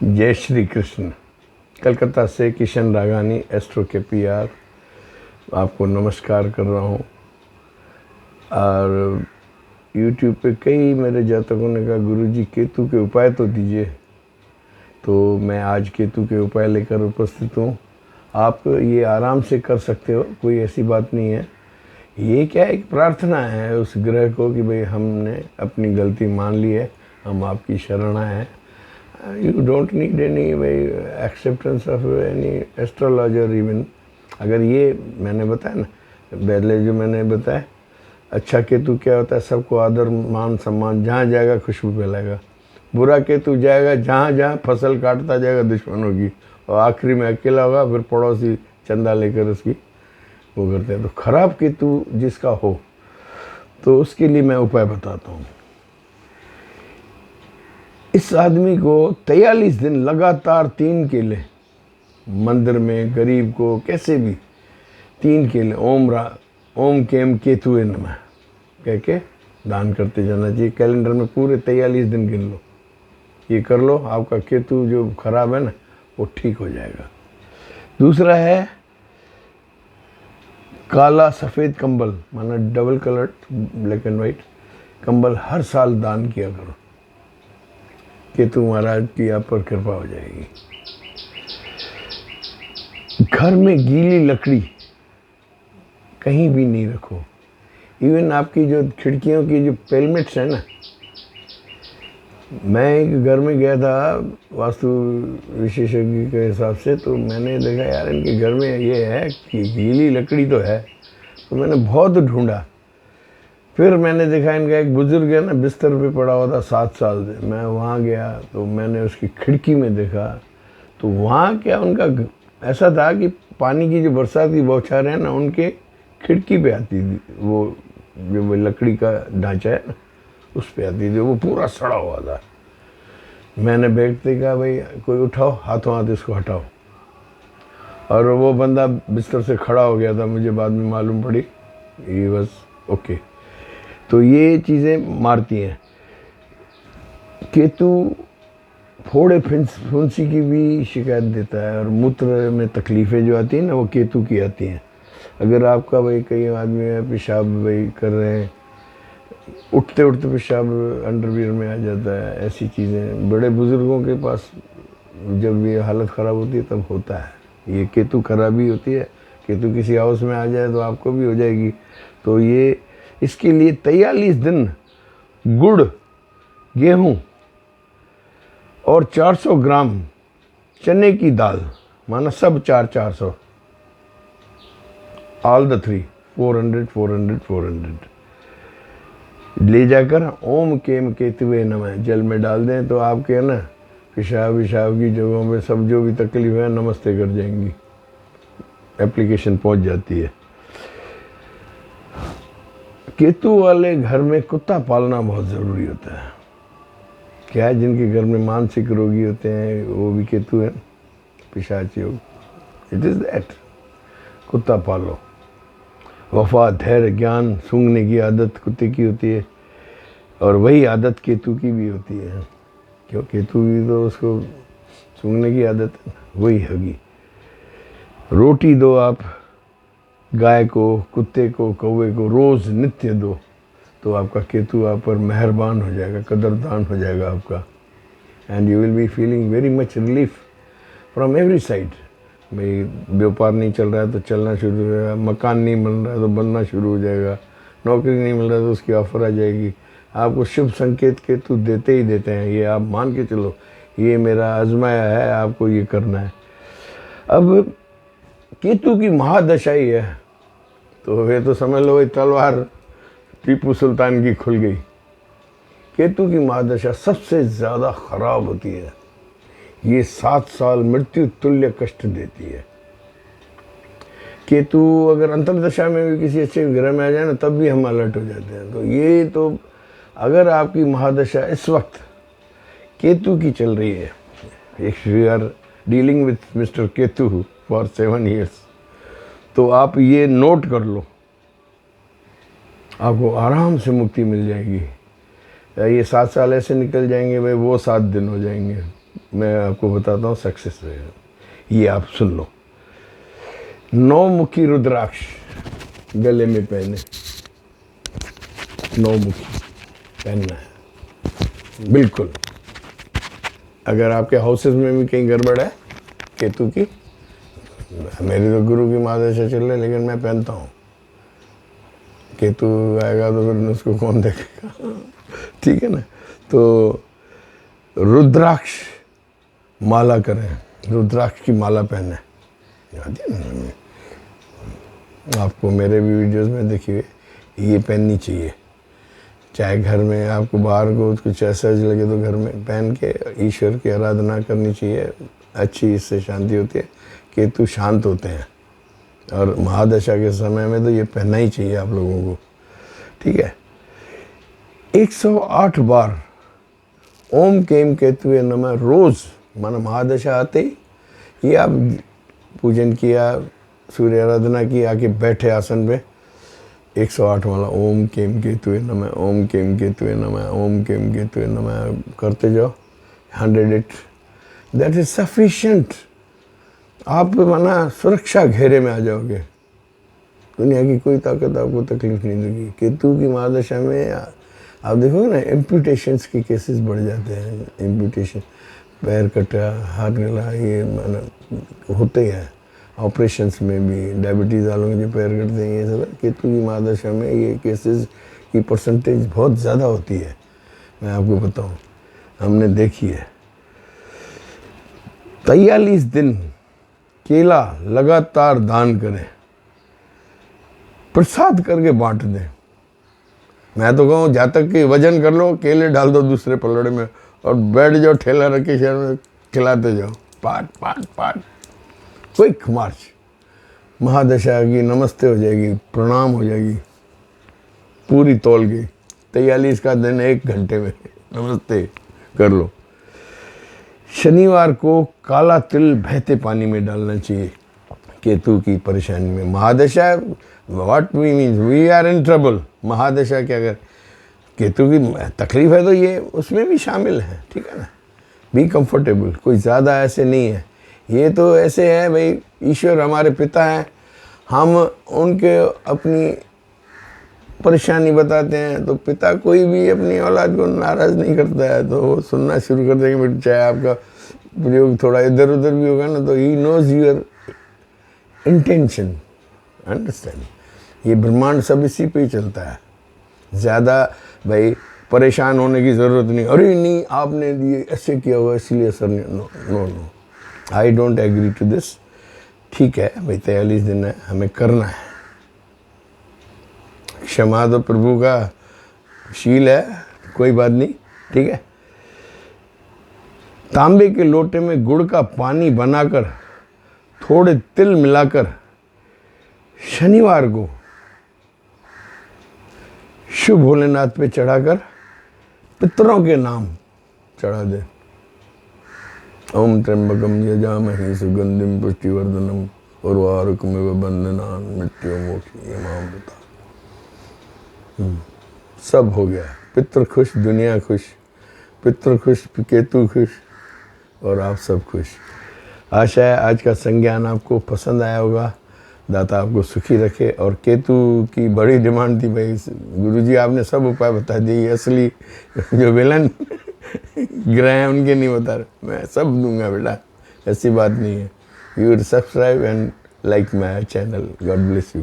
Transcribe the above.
जय श्री कृष्ण। कलकत्ता से किशन रागानी एस्ट्रो के पीआर आपको नमस्कार कर रहा हूँ। और YouTube पे कई मेरे जातकों ने कहा गुरुजी केतु के उपाय तो दीजिए, तो मैं आज केतु के उपाय लेकर उपस्थित हूँ। आप ये आराम से कर सकते हो, कोई ऐसी बात नहीं है। ये क्या एक प्रार्थना है उस ग्रह को कि भाई हमने अपनी गलती मान ली है, हम आपकी शरण आए हैं। यू डोंट नीड एनी भाई acceptance of any astrologer even. अगर ये मैंने बताया ना, पहले जो मैंने बताया, अच्छा केतु क्या होता है, सबको आदर मान सम्मान, जहाँ जाएगा खुशबू फैलाएगा। बुरा केतु जाएगा जहाँ जहाँ फसल काटता जाएगा दुश्मनों की, और आखिरी में अकेला होगा, फिर पड़ोसी चंदा लेकर उसकी वो करते हैं। तो खराब केतु जिसका हो तो उसके लिए मैं उपाय बताता हूँ। इस आदमी को 43 दिन लगातार 3 केले मंदिर में गरीब को कैसे भी 3 केले ओम केम केतुए नमः कह के दान करते जाना चाहिए। कैलेंडर में पूरे 43 दिन गिन लो, ये कर लो, आपका केतु जो खराब है ना वो ठीक हो जाएगा। दूसरा है काला सफ़ेद कंबल, माना double colour black and white कंबल हर साल दान किया करो, केतु महाराज की आप पर कृपा हो जाएगी। घर में गीली लकड़ी कहीं भी नहीं रखो। इवन आपकी जो खिड़कियों की जो पेलमेट्स है ना, मैं एक घर में गया था वास्तु विशेषज्ञ के हिसाब से, तो मैंने देखा यार इनके घर में ये है कि गीली लकड़ी तो है, तो मैंने बहुत ढूंढा। फिर मैंने देखा इनका एक बुजुर्ग है ना, बिस्तर पे पड़ा हुआ था 7 साल से। मैं वहाँ गया तो मैंने उसकी खिड़की में देखा, तो वहाँ क्या उनका ऐसा था कि पानी की जो बरसात की बौछारें हैं ना, उनके खिड़की पे आती थी। वो जो वो लकड़ी का ढांचा है ना, उस पे आती थी, वो पूरा सड़ा हुआ था। मैंने बैठते कहा भाई कोई उठाओ, हाथों हाथ इसको हटाओ। और वो बंदा बिस्तर से खड़ा हो गया था, मुझे बाद में मालूम पड़ी, ये बस ओके। तो ये चीज़ें मारती हैं। केतु फोड़े फुंसी की भी शिकायत देता है, और मूत्र में तकलीफ़ें जो आती हैं ना वो केतु की आती हैं। अगर आपका भाई कई आदमी है पेशाब भाई कर रहे हैं, उठते उठते पेशाब अंडरवियर में आ जाता है, ऐसी चीज़ें बड़े बुज़ुर्गों के पास जब ये हालत ख़राब होती है तब होता है। ये केतु खराबी होती है। केतु किसी हाउस में आ जाए तो आपको भी हो जाएगी। तो ये इसके लिए 43 दिन गुड़, गेहूं और 400 ग्राम चने की दाल, माना सब 400 ऑल द 3 400 ले जाकर ओम केम केतुवे नमः जल में डाल दें, तो आपके ना पेशाब विशाब की जगहों में सब जो भी तकलीफ है नमस्ते कर जाएंगी, एप्लीकेशन पहुंच जाती है। केतु वाले घर में कुत्ता पालना बहुत ज़रूरी होता है। क्या है, जिनके घर में मानसिक रोगी होते हैं वो भी केतु है, पिशाच योग, इट इज़ दैट। कुत्ता पालो। वफा, धैर्य, ज्ञान, सूंघने की आदत कुत्ते की होती है, और वही आदत केतु की भी होती है। क्यों, केतु भी तो उसको सूंघने की आदत वही होगी। रोटी दो आप गाय को, कुत्ते को, कौवे को रोज़ नित्य दो, तो आपका केतु आप पर मेहरबान हो जाएगा, कदरदान हो जाएगा आपका। And you will be feeling very much relief from every side. भाई व्यापार नहीं चल रहा है तो चलना शुरू हो जाएगा, मकान नहीं मिल रहा है तो बनना शुरू हो जाएगा, नौकरी नहीं मिल रहा है तो उसकी ऑफर आ जाएगी। आपको शुभ संकेत केतु देते ही देते हैं, ये आप मान के चलो, ये मेरा आजमाया है, आपको ये करना है। अब केतु की महादशा ही है, तो वे तो समझ लो तलवार टीपू सुल्तान की खुल गई। केतु की महादशा सबसे ज़्यादा खराब होती है। ये 7 साल मृत्यु तुल्य कष्ट देती है। केतु अगर अंतर्दशा में भी किसी अच्छे ग्रह में आ जाए ना, तब भी हम अलर्ट हो जाते हैं। तो ये तो अगर आपकी महादशा इस वक्त केतु की चल रही है, if you are dealing with mister Ketu for 7 years, तो आप ये नोट कर लो, आपको आराम से मुक्ति मिल जाएगी। ये 7 साल ऐसे निकल जाएंगे भाई, वो 7 दिन हो जाएंगे। मैं आपको बताता हूँ सक्सेस रहेगा। ये आप सुन लो। 9 मुखी रुद्राक्ष गले में पहने, 9 मुखी पहनना है बिल्कुल। अगर आपके हाउसेस में भी कहीं गड़बड़ है केतु की, मेरी तो गुरु की महादशा चल रही, लेकिन मैं पहनता हूँ। केतु आएगा तो फिर उसको कौन देखेगा? ठीक है ना। तो रुद्राक्ष माला करें, रुद्राक्ष की माला पहने। याद है ना, आपको मेरे भी वीडियोस में देखिए, ये पहननी चाहिए। चाहे घर में आपको बाहर को कुछ ऐसा लगे तो घर में पहन के ईश्वर की आराधना करनी चाहिए। अच्छी इससे शांति होती है, केतु शांत होते हैं। और महादशा के समय में तो ये पहनना ही चाहिए आप लोगों को। ठीक है। 108 बार ओम केम केतुवे नमः रोज, माना महादशा आते ही ये आप पूजन किया, सूर्य आराधना की, आके बैठे आसन पे 108 वाला ओम केम केतुवे नमः, ओम केम केतुवे नमः, ओम केम केतुवे नमः करते जाओ 108। That is sufficient. आप माना सुरक्षा घेरे में आ जाओगे, दुनिया की कोई ताकत आपको तकलीफ नहीं देगी। केतु की महादशा में आप देखोगे ना, एम्पुटेशंस के केसेस बढ़ जाते हैं। एम्पुटेशन, पैर कटा, हाथ गला, ये माना होते ही हैं। ऑपरेशंस में भी डायबिटीज़ वालों के जो पैर कटते हैं, ये सब केतु की महादशा में ये केसेस की परसेंटेज बहुत ज़्यादा होती है। मैं आपको बताऊं, हमने देखी है। 43 दिन केला लगातार दान करें, प्रसाद करके बांट दें। मैं तो कहूँ जहाँ तक कि वजन कर लो, केले डाल दो दूसरे पलड़े में और बैठ जाओ, ठेला रख के शहर में खिलाते जाओ, पाट पाट पाट। क्विक मार्च, महादशा की नमस्ते हो जाएगी, प्रणाम हो जाएगी, पूरी तौल गई। 43 का दिन 1 घंटे में नमस्ते कर लो। शनिवार को काला तिल बहते पानी में डालना चाहिए केतु की परेशानी में। महादशा, what we mean, we are in trouble. महादशा क्या कर, केतु की तकलीफ है तो ये उसमें भी शामिल है। ठीक है ना। बी कंफर्टेबल, कोई ज़्यादा ऐसे नहीं है। ये तो ऐसे है भाई, ईश्वर हमारे पिता हैं, हम उनके अपनी परेशानी बताते हैं, तो पिता कोई भी अपनी औलाद को नाराज़ नहीं करता है, तो वो सुनना शुरू कर देंगे। चाहे आपका प्रयोग थोड़ा इधर उधर भी होगा ना, तो he knows your intention, understand. ये ब्रह्मांड सब इसी पे ही चलता है। ज़्यादा भाई परेशान होने की ज़रूरत नहीं। अरे नहीं, आपने ये ऐसे किया हुआ इसलिए असर नहीं। No no no, I don't agree to this. ठीक है भाई, 43 दिन है, हमें करना है। क्षमा तो प्रभु का शील है, कोई बात नहीं। ठीक है। तांबे के लोटे में गुड़ का पानी बनाकर थोड़े तिल मिलाकर शनिवार को शुभ भोलेनाथ पे चढ़ाकर पितरों के नाम चढ़ा दे। ओम त्र्यंबकम यजामहे सुगंधिम पुष्टिवर्धनम उर्वारुकमिव बंधनान् मृत्युर्मोक्षयमामृतात्। सब हो गया। पितृ खुश, दुनिया खुश, पितृ खुश, केतु खुश, और आप सब खुश। आशा है आज का संज्ञान आपको पसंद आया होगा। दाता आपको सुखी रखे। और केतु की बड़ी डिमांड थी भाई, गुरुजी आपने सब उपाय बता दिए, असली जो विलन ग्रह हैं उनके नहीं बता रहे। मैं सब दूंगा बेटा, ऐसी बात नहीं है। You subscribe and like my channel. God bless you.